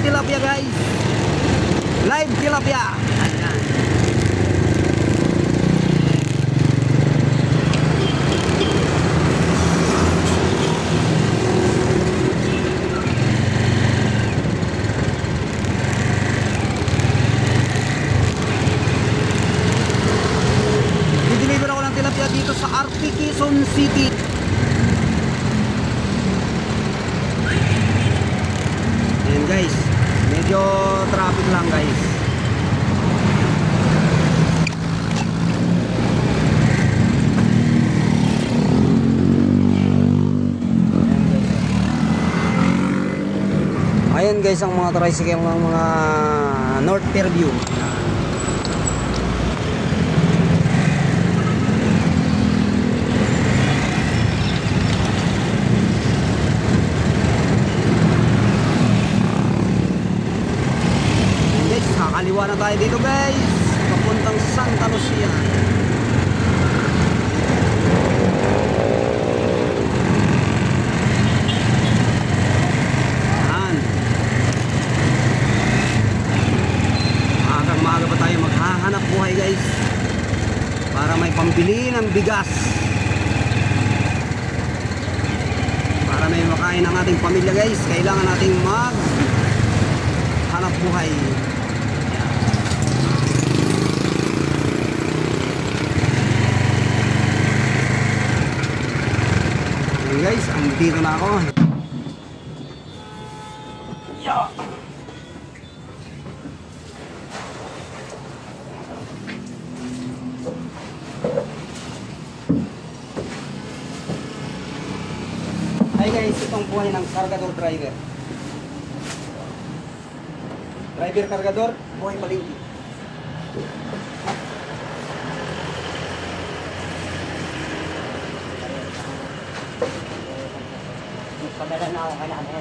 tilapia guys. Live tilapia. Ayan. Dideliver ako ng tilapia dito sa RP Quezon City. Ayan guys, medyo traffic lang guys. Ayan guys ang mga tricycle ng mga North Fairview. Kaliwa na tayo dito guys, papuntang Santa Lucia. Ayan. Maaga pa tayo maghahanap buhay guys, para may pambili ng bigas, para may makain ang ating pamilya guys. Kailangan nating maghanap buhay. Guys, andito na ako. Yeah. Hi guys, itong buhay ng kargador driver. Driver kargador, buhay palengke. Kamera na ako kailangan.